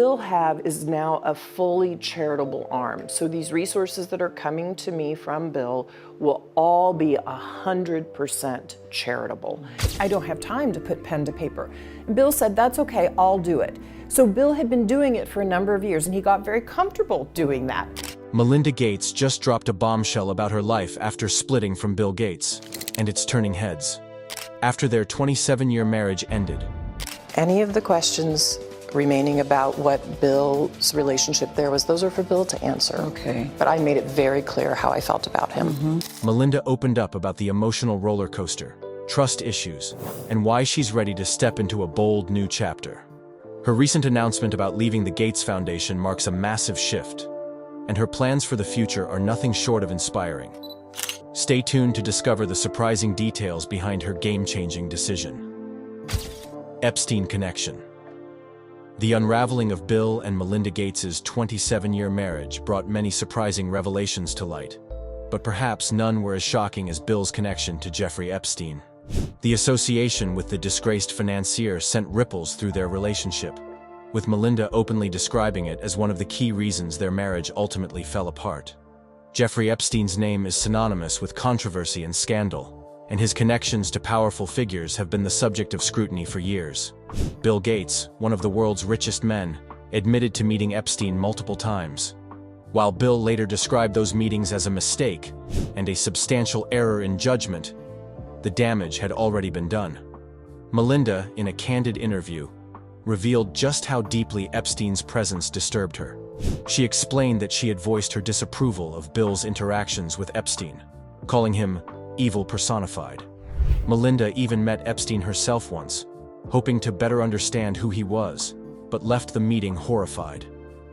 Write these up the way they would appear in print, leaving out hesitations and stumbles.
will have is now a fully charitable arm. So these resources that are coming to me from Bill will all be 100% charitable. I don't have time to put pen to paper. And Bill said, that's okay, I'll do it. So Bill had been doing it for a number of years and he got very comfortable doing that. Melinda Gates just dropped a bombshell about her life after splitting from Bill Gates, and it's turning heads. After their 27-year marriage ended. Any of the questions remaining about what Bill's relationship there was, those are for Bill to answer. Okay. But I made it very clear how I felt about him. Melinda opened up about the emotional roller coaster, trust issues, and why she's ready to step into a bold new chapter. Her recent announcement about leaving the Gates Foundation marks a massive shift, and her plans for the future are nothing short of inspiring. Stay tuned to discover the surprising details behind her game-changing decision. Epstein connection. The unraveling of Bill and Melinda Gates's 27-year marriage brought many surprising revelations to light, but perhaps none were as shocking as Bill's connection to Jeffrey Epstein. The association with the disgraced financier sent ripples through their relationship, with Melinda openly describing it as one of the key reasons their marriage ultimately fell apart. Jeffrey Epstein's name is synonymous with controversy and scandal, and his connections to powerful figures have been the subject of scrutiny for years. Bill Gates, one of the world's richest men, admitted to meeting Epstein multiple times. While Bill later described those meetings as a mistake and a substantial error in judgment, the damage had already been done. Melinda, in a candid interview, revealed just how deeply Epstein's presence disturbed her. She explained that she had voiced her disapproval of Bill's interactions with Epstein, calling him evil personified. Melinda even met Epstein herself once, hoping to better understand who he was, but left the meeting horrified.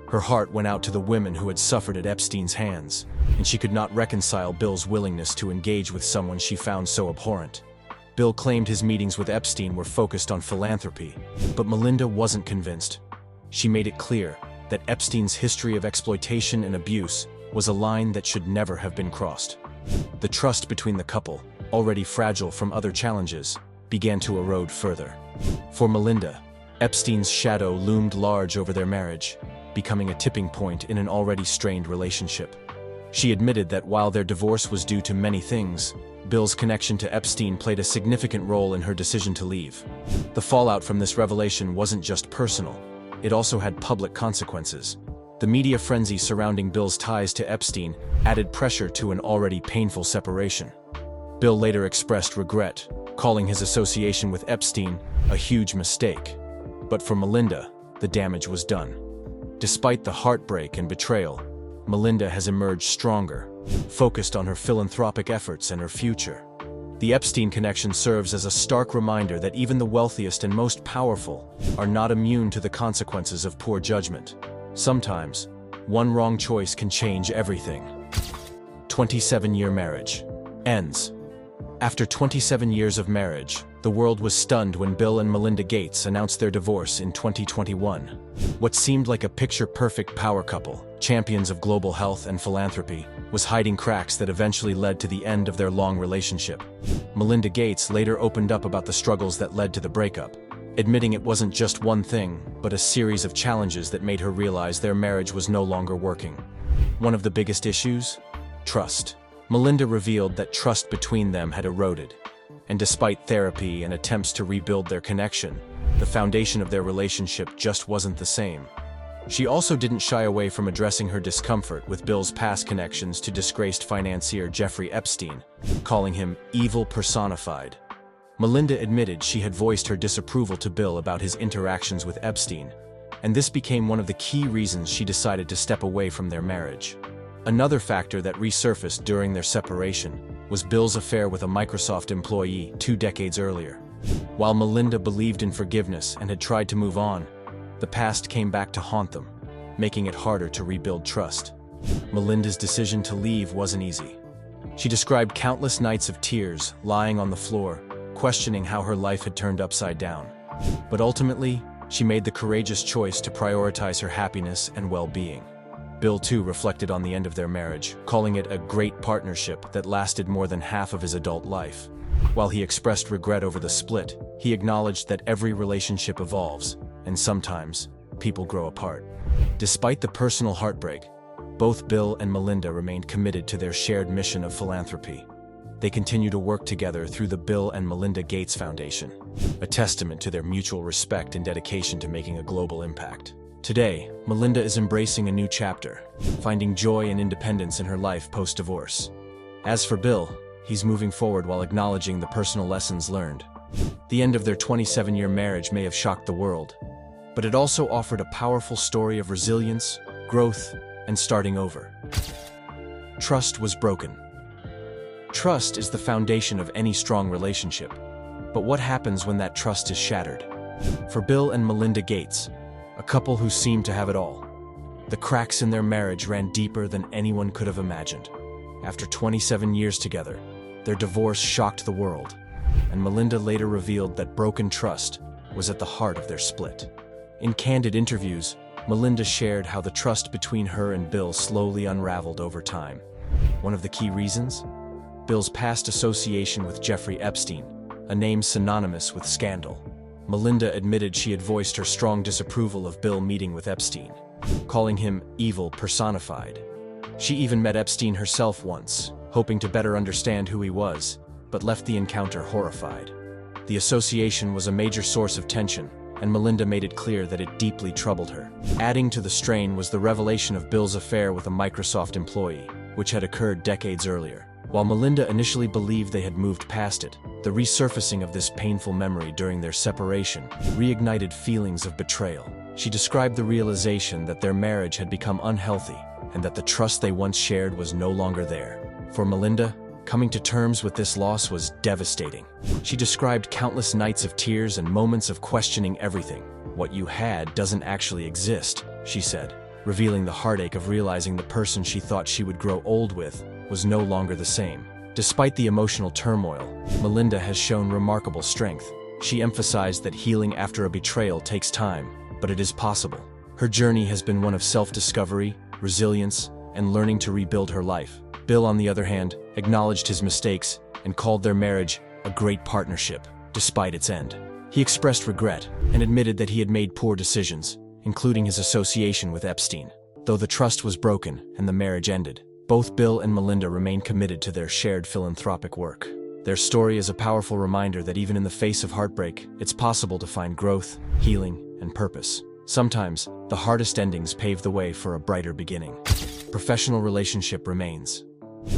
Her heart went out to the women who had suffered at Epstein's hands, and she could not reconcile Bill's willingness to engage with someone she found so abhorrent. Bill claimed his meetings with Epstein were focused on philanthropy, but Melinda wasn't convinced. She made it clear that Epstein's history of exploitation and abuse was a line that should never have been crossed. The trust between the couple, already fragile from other challenges, began to erode further. For Melinda, Epstein's shadow loomed large over their marriage, becoming a tipping point in an already strained relationship. She admitted that while their divorce was due to many things, Bill's connection to Epstein played a significant role in her decision to leave. The fallout from this revelation wasn't just personal, it also had public consequences. The media frenzy surrounding Bill's ties to Epstein added pressure to an already painful separation. Bill later expressed regret, calling his association with Epstein a huge mistake. But for Melinda, the damage was done. Despite the heartbreak and betrayal, Melinda has emerged stronger, focused on her philanthropic efforts and her future. The Epstein connection serves as a stark reminder that even the wealthiest and most powerful are not immune to the consequences of poor judgment. Sometimes, one wrong choice can change everything. 27-year marriage ends. After 27 years of marriage, the world was stunned when Bill and Melinda Gates announced their divorce in 2021. What seemed like a picture-perfect power couple, champions of global health and philanthropy, was hiding cracks that eventually led to the end of their long relationship. Melinda Gates later opened up about the struggles that led to the breakup, admitting it wasn't just one thing, but a series of challenges that made her realize their marriage was no longer working. One of the biggest issues? Trust. Melinda revealed that trust between them had eroded, and despite therapy and attempts to rebuild their connection, the foundation of their relationship just wasn't the same. She also didn't shy away from addressing her discomfort with Bill's past connections to disgraced financier Jeffrey Epstein, calling him evil personified. Melinda admitted she had voiced her disapproval to Bill about his interactions with Epstein, and this became one of the key reasons she decided to step away from their marriage. Another factor that resurfaced during their separation was Bill's affair with a Microsoft employee 2 decades earlier. While Melinda believed in forgiveness and had tried to move on, the past came back to haunt them, making it harder to rebuild trust. Melinda's decision to leave wasn't easy. She described countless nights of tears lying on the floor, questioning how her life had turned upside down. But ultimately, she made the courageous choice to prioritize her happiness and well-being. Bill too reflected on the end of their marriage, calling it a great partnership that lasted more than half of his adult life. While he expressed regret over the split, he acknowledged that every relationship evolves, and sometimes, people grow apart. Despite the personal heartbreak, both Bill and Melinda remained committed to their shared mission of philanthropy. They continue to work together through the Bill and Melinda Gates Foundation, a testament to their mutual respect and dedication to making a global impact. Today, Melinda is embracing a new chapter, finding joy and independence in her life post-divorce. As for Bill, he's moving forward while acknowledging the personal lessons learned. The end of their 27-year marriage may have shocked the world, but it also offered a powerful story of resilience, growth, and starting over. Trust was broken. Trust is the foundation of any strong relationship. But what happens when that trust is shattered? For Bill and Melinda Gates, a couple who seemed to have it all, the cracks in their marriage ran deeper than anyone could have imagined. After 27 years together, their divorce shocked the world, and Melinda later revealed that broken trust was at the heart of their split. In candid interviews, Melinda shared how the trust between her and Bill slowly unraveled over time. One of the key reasons? Bill's past association with Jeffrey Epstein, a name synonymous with scandal. Melinda admitted she had voiced her strong disapproval of Bill meeting with Epstein, calling him evil personified. She even met Epstein herself once, hoping to better understand who he was, but left the encounter horrified. The association was a major source of tension, and Melinda made it clear that it deeply troubled her. Adding to the strain was the revelation of Bill's affair with a Microsoft employee, which had occurred decades earlier. While Melinda initially believed they had moved past it, the resurfacing of this painful memory during their separation reignited feelings of betrayal. She described the realization that their marriage had become unhealthy and that the trust they once shared was no longer there. For Melinda, coming to terms with this loss was devastating. She described countless nights of tears and moments of questioning everything. "What you had doesn't actually exist," she said, revealing the heartache of realizing the person she thought she would grow old with was no longer the same. Despite the emotional turmoil, Melinda has shown remarkable strength. She emphasized that healing after a betrayal takes time, but it is possible. Her journey has been one of self-discovery, resilience, and learning to rebuild her life. Bill, on the other hand, acknowledged his mistakes and called their marriage a great partnership, despite its end. He expressed regret and admitted that he had made poor decisions, including his association with Epstein. Though the trust was broken and the marriage ended, both Bill and Melinda remain committed to their shared philanthropic work. Their story is a powerful reminder that even in the face of heartbreak, it's possible to find growth, healing, and purpose. Sometimes, the hardest endings pave the way for a brighter beginning. Professional relationship remains.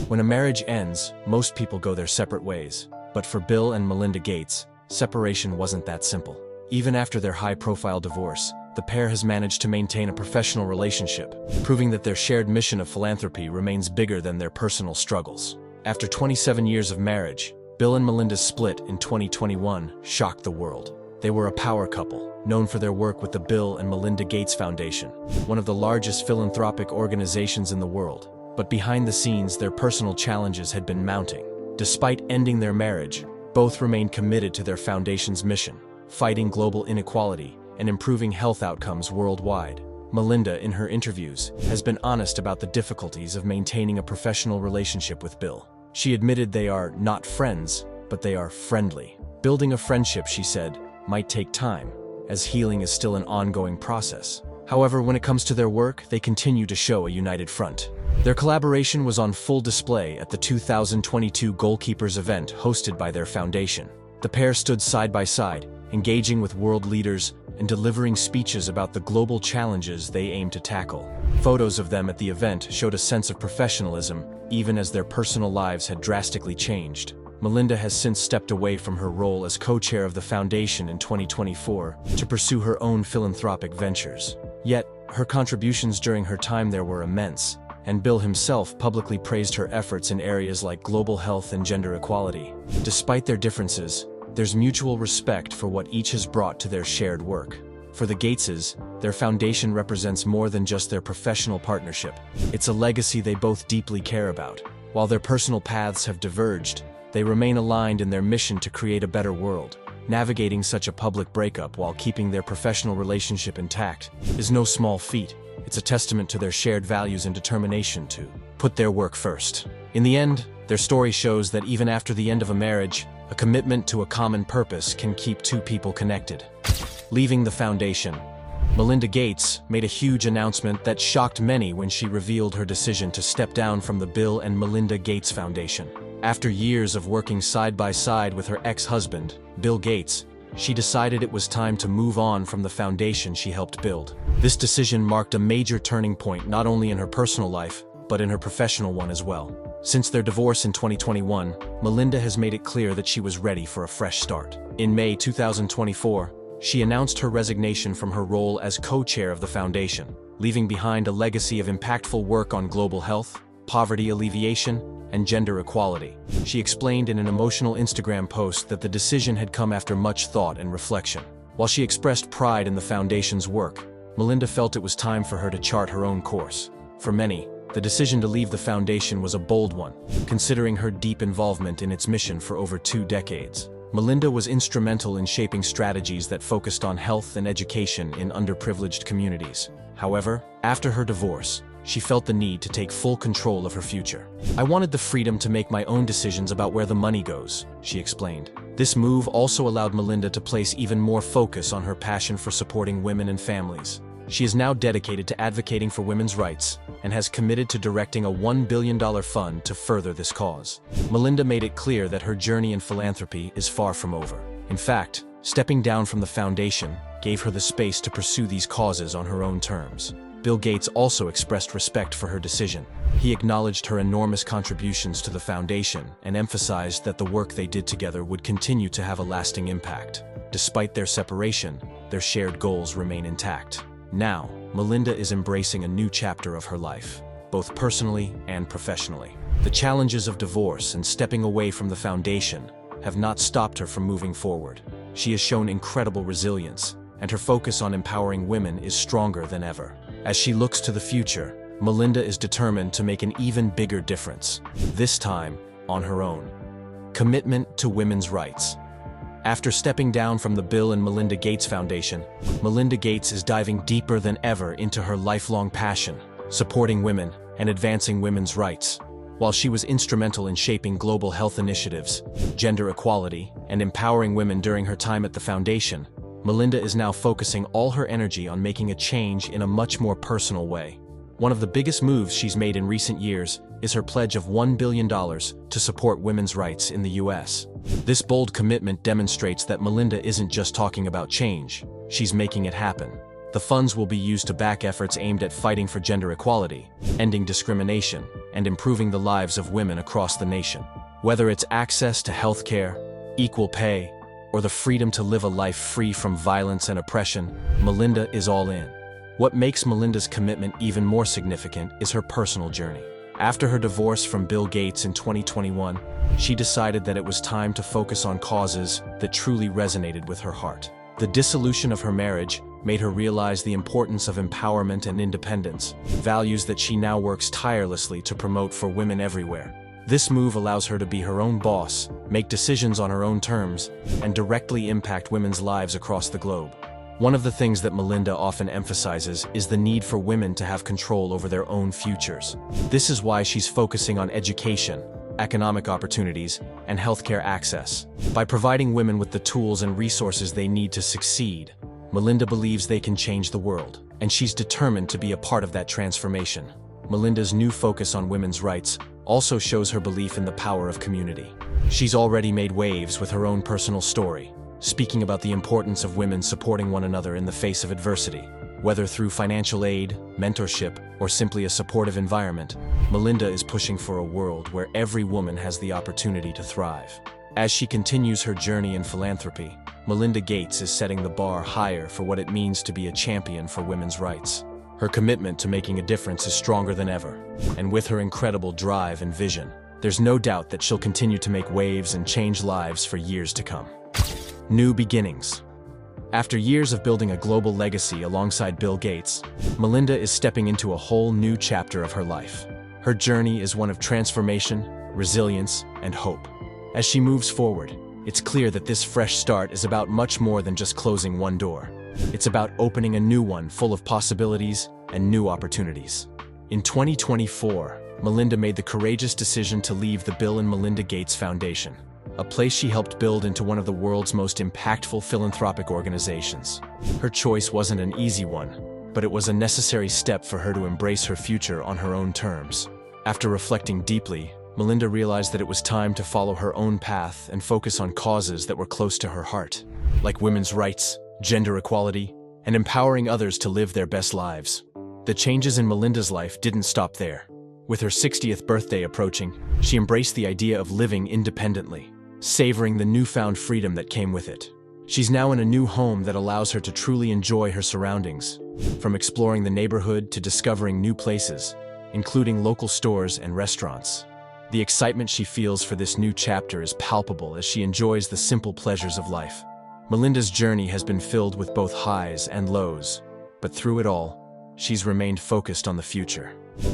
When a marriage ends, most people go their separate ways. But for Bill and Melinda Gates, separation wasn't that simple. Even after their high-profile divorce, the pair has managed to maintain a professional relationship, proving that their shared mission of philanthropy remains bigger than their personal struggles. After 27 years of marriage, Bill and Melinda's split in 2021 shocked the world. They were a power couple, known for their work with the Bill and Melinda Gates Foundation, one of the largest philanthropic organizations in the world. But behind the scenes, their personal challenges had been mounting. Despite ending their marriage, both remained committed to their foundation's mission, fighting global inequality and improving health outcomes worldwide. Melinda, in her interviews, has been honest about the difficulties of maintaining a professional relationship with Bill. She admitted they are not friends, but they are friendly. Building a friendship, she said, might take time, as healing is still an ongoing process. However, when it comes to their work, they continue to show a united front. Their collaboration was on full display at the 2022 Goalkeepers event hosted by their foundation. The pair stood side by side, engaging with world leaders and delivering speeches about the global challenges they aim to tackle. Photos of them at the event showed a sense of professionalism, even as their personal lives had drastically changed. Melinda has since stepped away from her role as co-chair of the foundation in 2024 to pursue her own philanthropic ventures. Yet, her contributions during her time there were immense, and Bill himself publicly praised her efforts in areas like global health and gender equality. Despite their differences, there's mutual respect for what each has brought to their shared work. For the Gateses, their foundation represents more than just their professional partnership. It's a legacy they both deeply care about. While their personal paths have diverged, they remain aligned in their mission to create a better world. Navigating such a public breakup while keeping their professional relationship intact is no small feat. It's a testament to their shared values and determination to put their work first. In the end, their story shows that even after the end of a marriage, a commitment to a common purpose can keep two people connected. Leaving the foundation. Melinda Gates made a huge announcement that shocked many when she revealed her decision to step down from the Bill and Melinda Gates Foundation. After years of working side by side with her ex-husband, Bill Gates, she decided it was time to move on from the foundation she helped build. This decision marked a major turning point not only in her personal life, but in her professional one as well. Since their divorce in 2021, Melinda has made it clear that she was ready for a fresh start. In May 2024, she announced her resignation from her role as co-chair of the foundation, leaving behind a legacy of impactful work on global health, poverty alleviation, and gender equality. She explained in an emotional Instagram post that the decision had come after much thought and reflection. While she expressed pride in the foundation's work, Melinda felt it was time for her to chart her own course. For many, the decision to leave the foundation was a bold one, considering her deep involvement in its mission for over 2 decades. Melinda was instrumental in shaping strategies that focused on health and education in underprivileged communities. However, after her divorce, she felt the need to take full control of her future. "I wanted the freedom to make my own decisions about where the money goes," she explained. This move also allowed Melinda to place even more focus on her passion for supporting women and families. She is now dedicated to advocating for women's rights and has committed to directing a $1 billion fund to further this cause. Melinda made it clear that her journey in philanthropy is far from over. In fact, stepping down from the foundation gave her the space to pursue these causes on her own terms. Bill Gates also expressed respect for her decision. He acknowledged her enormous contributions to the foundation and emphasized that the work they did together would continue to have a lasting impact. Despite their separation, their shared goals remain intact. Now, Melinda is embracing a new chapter of her life, both personally and professionally. The challenges of divorce and stepping away from the foundation have not stopped her from moving forward. She has shown incredible resilience, and her focus on empowering women is stronger than ever. As she looks to the future, Melinda is determined to make an even bigger difference, this time on her own. Commitment to women's rights. After stepping down from the Bill and Melinda Gates Foundation, Melinda Gates is diving deeper than ever into her lifelong passion, supporting women and advancing women's rights. While she was instrumental in shaping global health initiatives, gender equality, and empowering women during her time at the foundation, Melinda is now focusing all her energy on making a change in a much more personal way. One of the biggest moves she's made in recent years is her pledge of $1 billion to support women's rights in the US. This bold commitment demonstrates that Melinda isn't just talking about change, she's making it happen. The funds will be used to back efforts aimed at fighting for gender equality, ending discrimination, and improving the lives of women across the nation. Whether it's access to healthcare, equal pay, or the freedom to live a life free from violence and oppression, Melinda is all in. What makes Melinda's commitment even more significant is her personal journey. After her divorce from Bill Gates in 2021, she decided that it was time to focus on causes that truly resonated with her heart. The dissolution of her marriage made her realize the importance of empowerment and independence, values that she now works tirelessly to promote for women everywhere. This move allows her to be her own boss, make decisions on her own terms, and directly impact women's lives across the globe. One of the things that Melinda often emphasizes is the need for women to have control over their own futures. This is why she's focusing on education, economic opportunities, and healthcare access. By providing women with the tools and resources they need to succeed, Melinda believes they can change the world, and she's determined to be a part of that transformation. Melinda's new focus on women's rights also shows her belief in the power of community. She's already made waves with her own personal story, speaking about the importance of women supporting one another in the face of adversity. Whether through financial aid, mentorship, or simply a supportive environment, Melinda is pushing for a world where every woman has the opportunity to thrive. As she continues her journey in philanthropy, Melinda Gates is setting the bar higher for what it means to be a champion for women's rights. Her commitment to making a difference is stronger than ever, and with her incredible drive and vision, there's no doubt that she'll continue to make waves and change lives for years to come. New beginnings. After years of building a global legacy alongside Bill Gates, Melinda is stepping into a whole new chapter of her life. Her journey is one of transformation, resilience, and hope. As she moves forward, it's clear that this fresh start is about much more than just closing one door. It's about opening a new one full of possibilities and new opportunities. In 2024, Melinda made the courageous decision to leave the Bill and Melinda Gates Foundation. a place she helped build into one of the world's most impactful philanthropic organizations. Her choice wasn't an easy one, but it was a necessary step for her to embrace her future on her own terms. After reflecting deeply, Melinda realized that it was time to follow her own path and focus on causes that were close to her heart, like women's rights, gender equality, and empowering others to live their best lives. The changes in Melinda's life didn't stop there. With her 60th birthday approaching, she embraced the idea of living independently, savoring the newfound freedom that came with it. She's now in a new home that allows her to truly enjoy her surroundings, from exploring the neighborhood to discovering new places, including local stores and restaurants. The excitement she feels for this new chapter is palpable as she enjoys the simple pleasures of life. Melinda's journey has been filled with both highs and lows, but through it all, she's remained focused on the future.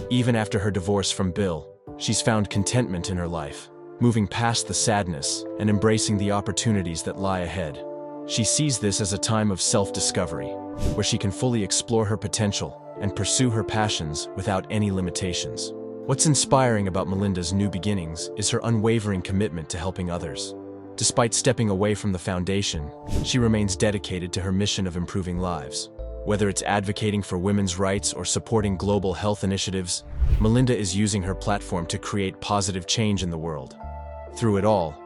Even after her divorce from Bill, she's found contentment in her life, moving past the sadness and embracing the opportunities that lie ahead. She sees this as a time of self-discovery, where she can fully explore her potential and pursue her passions without any limitations. What's inspiring about Melinda's new beginnings is her unwavering commitment to helping others. Despite stepping away from the foundation, she remains dedicated to her mission of improving lives. Whether it's advocating for women's rights or supporting global health initiatives, Melinda is using her platform to create positive change in the world. Through it all,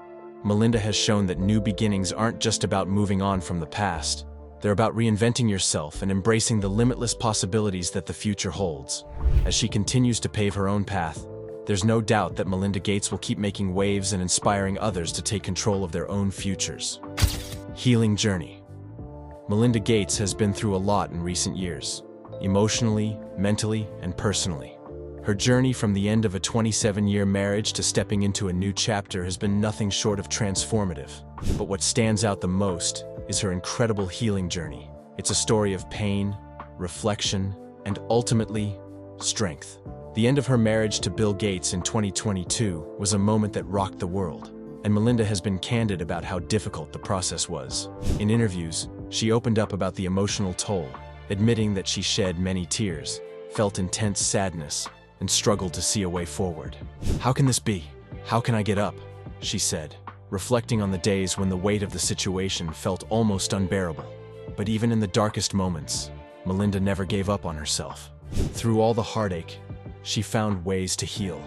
Melinda has shown that new beginnings aren't just about moving on from the past. They're about reinventing yourself and embracing the limitless possibilities that the future holds. As she continues to pave her own path, there's no doubt that Melinda Gates will keep making waves and inspiring others to take control of their own futures. Healing journey. Melinda Gates has been through a lot in recent years, emotionally, mentally, and personally. Her journey from the end of a 27-year marriage to stepping into a new chapter has been nothing short of transformative. But what stands out the most is her incredible healing journey. It's a story of pain, reflection, and ultimately, strength. The end of her marriage to Bill Gates in 2022 was a moment that rocked the world, and Melinda has been candid about how difficult the process was. In interviews, she opened up about the emotional toll, admitting that she shed many tears, felt intense sadness, and struggled to see a way forward. "How can this be? How can I get up?" she said, reflecting on the days when the weight of the situation felt almost unbearable. But even in the darkest moments, Melinda never gave up on herself. Through all the heartache, she found ways to heal.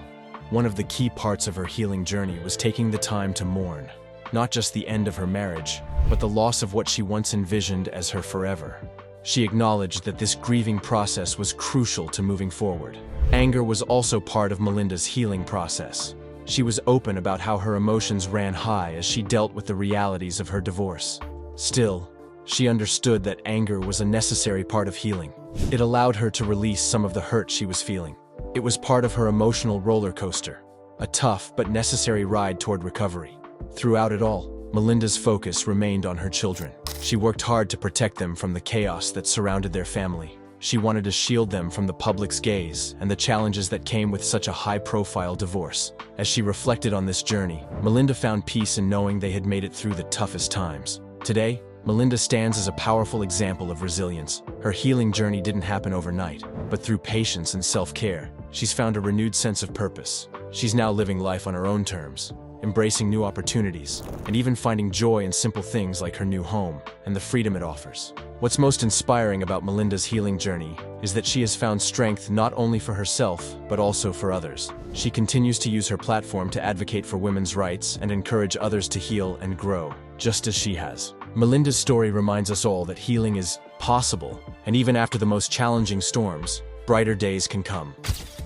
One of the key parts of her healing journey was taking the time to mourn, not just the end of her marriage, but the loss of what she once envisioned as her forever. She acknowledged that this grieving process was crucial to moving forward. Anger was also part of Melinda's healing process. She was open about how her emotions ran high as she dealt with the realities of her divorce. Still, she understood that anger was a necessary part of healing. It allowed her to release some of the hurt she was feeling. It was part of her emotional roller coaster, a tough but necessary ride toward recovery. Throughout it all, Melinda's focus remained on her children. She worked hard to protect them from the chaos that surrounded their family. She wanted to shield them from the public's gaze and the challenges that came with such a high-profile divorce. As she reflected on this journey, Melinda found peace in knowing they had made it through the toughest times. Today, Melinda stands as a powerful example of resilience. Her healing journey didn't happen overnight, but through patience and self-care, she's found a renewed sense of purpose. She's now living life on her own terms, embracing new opportunities, and even finding joy in simple things like her new home and the freedom it offers. What's most inspiring about Melinda's healing journey is that she has found strength not only for herself, but also for others. She continues to use her platform to advocate for women's rights and encourage others to heal and grow, just as she has. Melinda's story reminds us all that healing is possible, and even after the most challenging storms, brighter days can come.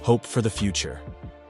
Hope for the future.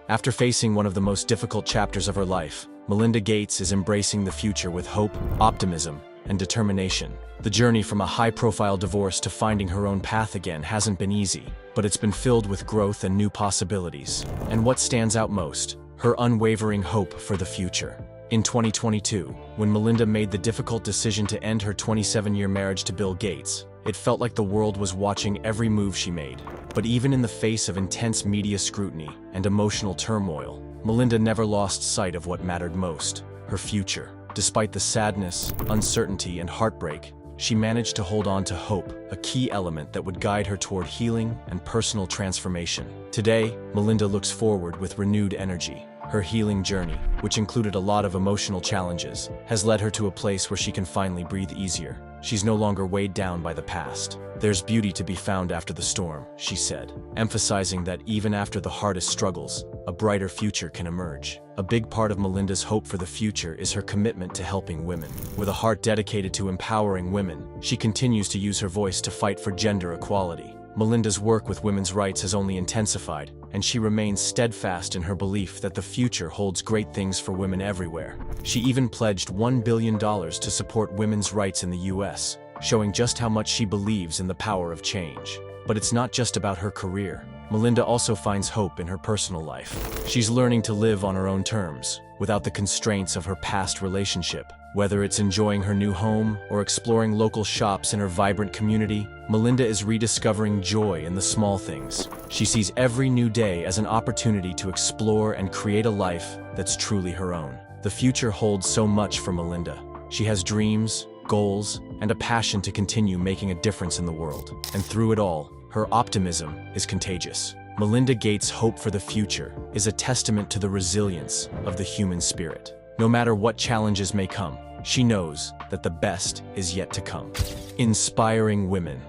After facing one of the most difficult chapters of her life, Melinda Gates is embracing the future with hope, optimism, and determination. The journey from a high-profile divorce to finding her own path again hasn't been easy, but it's been filled with growth and new possibilities. And what stands out most? Her unwavering hope for the future. In 2022, when Melinda made the difficult decision to end her 27-year marriage to Bill Gates, it felt like the world was watching every move she made. But even in the face of intense media scrutiny and emotional turmoil, Melinda never lost sight of what mattered most: her future. Despite the sadness, uncertainty, and heartbreak, she managed to hold on to hope, a key element that would guide her toward healing and personal transformation. Today, Melinda looks forward with renewed energy. Her healing journey, which included a lot of emotional challenges, has led her to a place where she can finally breathe easier. She's no longer weighed down by the past. There's beauty to be found after the storm, she said, emphasizing that even after the hardest struggles, a brighter future can emerge. A big part of Melinda's hope for the future is her commitment to helping women. With a heart dedicated to empowering women, she continues to use her voice to fight for gender equality. Melinda's work with women's rights has only intensified, and she remains steadfast in her belief that the future holds great things for women everywhere. She even pledged $1 billion to support women's rights in the US, showing just how much she believes in the power of change. But it's not just about her career. Melinda also finds hope in her personal life. She's learning to live on her own terms, without the constraints of her past relationship. Whether it's enjoying her new home or exploring local shops in her vibrant community, Melinda is rediscovering joy in the small things. She sees every new day as an opportunity to explore and create a life that's truly her own. The future holds so much for Melinda. She has dreams, goals, and a passion to continue making a difference in the world. And through it all, her optimism is contagious. Melinda Gates' hope for the future is a testament to the resilience of the human spirit. No matter what challenges may come, she knows that the best is yet to come. Inspiring women.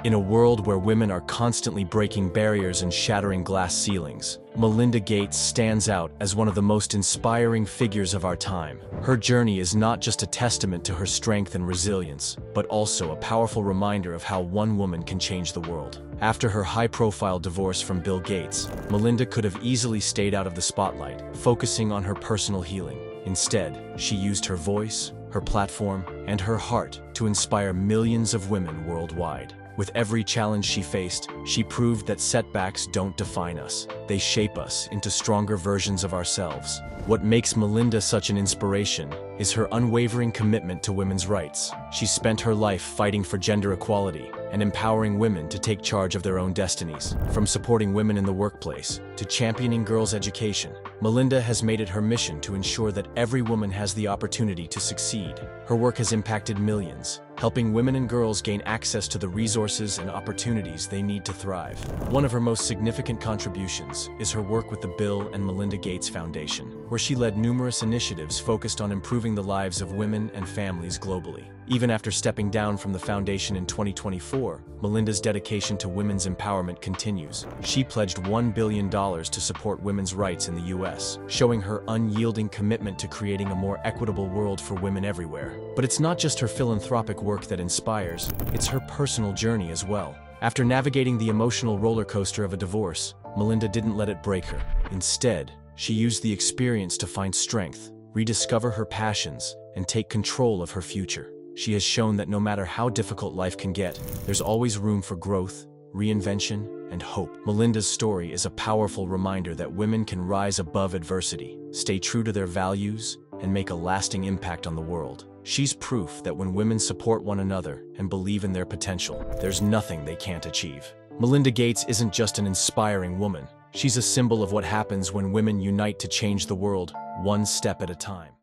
In a world where women are constantly breaking barriers and shattering glass ceilings, Melinda Gates stands out as one of the most inspiring figures of our time. Her journey is not just a testament to her strength and resilience, but also a powerful reminder of how one woman can change the world. After her high-profile divorce from Bill Gates, Melinda could have easily stayed out of the spotlight, focusing on her personal healing. Instead, she used her voice, her platform, and her heart to inspire millions of women worldwide. With every challenge she faced, she proved that setbacks don't define us. They shape us into stronger versions of ourselves. What makes Melinda such an inspiration is her unwavering commitment to women's rights. She spent her life fighting for gender equality and empowering women to take charge of their own destinies. From supporting women in the workplace to championing girls' education, Melinda has made it her mission to ensure that every woman has the opportunity to succeed. Her work has impacted millions, helping women and girls gain access to the resources and opportunities they need to thrive. One of her most significant contributions is her work with the Bill and Melinda Gates Foundation, where she led numerous initiatives focused on improving the lives of women and families globally. Even after stepping down from the foundation in 2024, Melinda's dedication to women's empowerment continues. She pledged $1 billion to support women's rights in the US, showing her unyielding commitment to creating a more equitable world for women everywhere. But it's not just her philanthropic work that inspires, it's her personal journey as well. After navigating the emotional roller coaster of a divorce, Melinda didn't let it break her. Instead, she used the experience to find strength, rediscover her passions, and take control of her future. She has shown that no matter how difficult life can get, there's always room for growth, reinvention, and hope. Melinda's story is a powerful reminder that women can rise above adversity, stay true to their values, and make a lasting impact on the world. She's proof that when women support one another and believe in their potential, there's nothing they can't achieve. Melinda Gates isn't just an inspiring woman. She's a symbol of what happens when women unite to change the world, one step at a time.